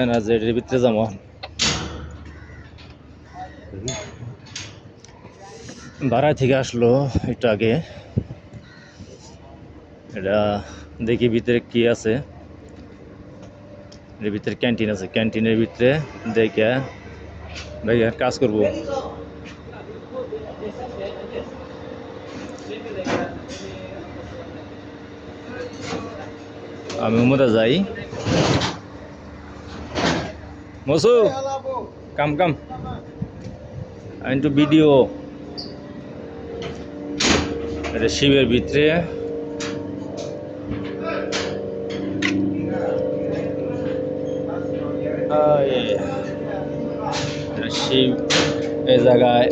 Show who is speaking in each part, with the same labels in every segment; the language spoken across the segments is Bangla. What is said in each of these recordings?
Speaker 1: এনার্জির ভিতরে যাবো ভাড়া থেকে আসলো একটু আগে এটা দেখি ভিতরে কি আছে এর ভিতরে ক্যান্টিন আছে ক্যান্টিনের ভিতরে দেখে ভাই কাজ করবো আমি উমরা যাই মসু কাম কাম একটু ভিডিও এটা শিবের ভিতরে শিব এই জায়গায়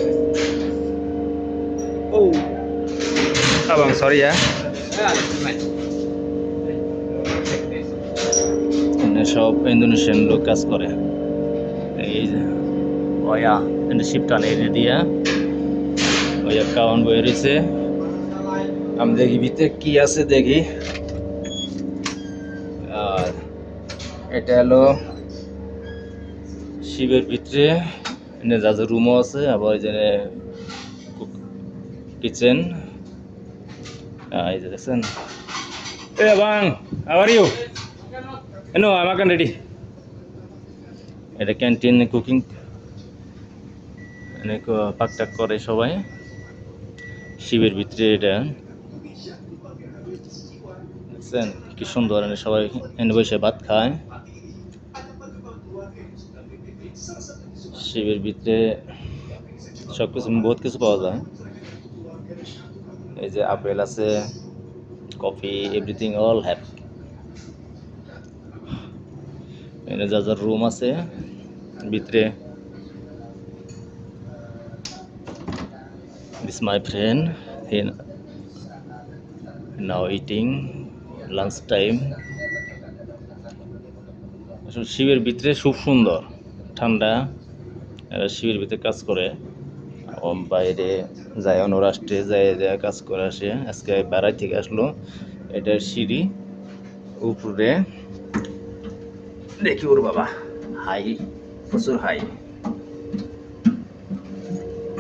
Speaker 1: ও abang sorry ya এখানে সব ইন্দোনেশিয়ান লোক কাজ করে এই যে ওয়া এখানে শিব টানে এনে দিয়া ওই অ্যাকাউন্ট বয়ে রয়েছে আমি দেখি ভিতরে কি আছে দেখি আর এটা হলো শিবের ভিতরে এখানে যা যা রুমও আছে আবার এখানে কিচেন এই যে দেখছেন Hey bang, how are you? No, I'm ready. এটা ক্যান্টিন কুকিং অনেক পাকটাক করে সবাই শিবের ভিতরে এটা দেখছেন কি সুন্দর সবাই এনে বসে ভাত খায় শিবের ভিতরে সব কিছু বহুত কিছু পাওয়া যায় এই যে আপেল আছে কফি এভরিথিং অল হ্যাভ এখানে যা যা রুম আছে ভিতরে this my friend he now eating lunch time আসলে শিবের ভিতরে খুব সুন্দর ঠান্ডা এরা শিবের ভিতরে কাজ করে বাইরে যায় অন্য রাষ্ট্রে যায় কাজ করে আসে আজকে বেড়াই থেকে আসলো এটার সিঁড়ি উপরে দেখি ওর বাবা হাই প্রচুর হাই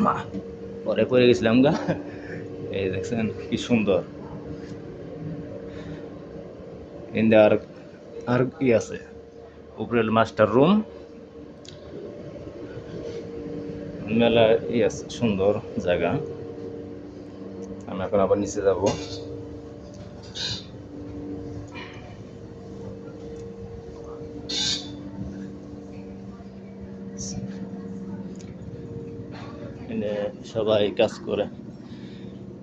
Speaker 1: মা পরে পড়ে গেছিলাম গা এই দেখছেন কি সুন্দর ইন্দে আর কি আছে উপরে মাস্টার রুম মেলা আছে সুন্দর জায়গা আমি এখন আবার নিচে যাব এখানে সবাই কাজ করে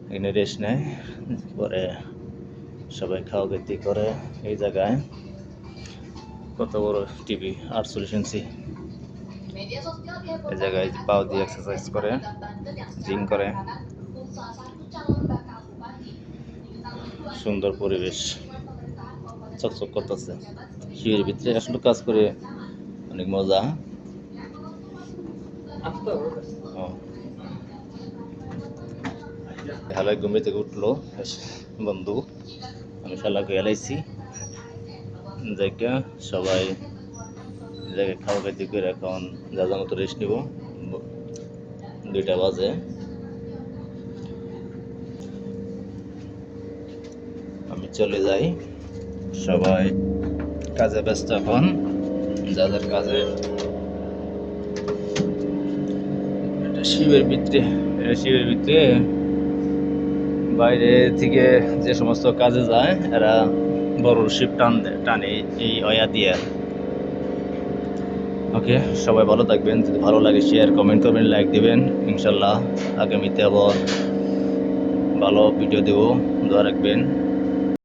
Speaker 1: এখানে রেস্ট নেয় পরে সবাই খাওয়া গতি করে এই জায়গায় কত বড় টিভি 48 ইঞ্চি এই জায়গায় পাও দিয়ে এক্সারসাইজ করে জিম করে সুন্দর পরিবেশ চকচক করতেছে শিবের ভিতরে আসলে কাজ করে অনেক মজা খেলায় ঘুমে থেকে উঠলো বন্ধু আমি খেলাকে এলাইছি জায়গা সবাই জায়গায় খাওয়া খাইতে করে এখন যা যা মতো রেস্ট নিব 2টা বাজে আমি চলে যাই সবাই কাজে ব্যস্ত এখন যাদের কাজে শিবের ভিতরে বাইরে থেকে যে সমস্ত কাজে যায় এরা বড় শিব টানে এই অয়া দিয়ে ওকে সবাই ভালো থাকবেন যদি ভালো লাগে শেয়ার কমেন্ট করবেন লাইক দিবেন ইনশাল্লাহ আগামীতে আবার ভালো ভিডিও দেবো দোয়া রাখবেন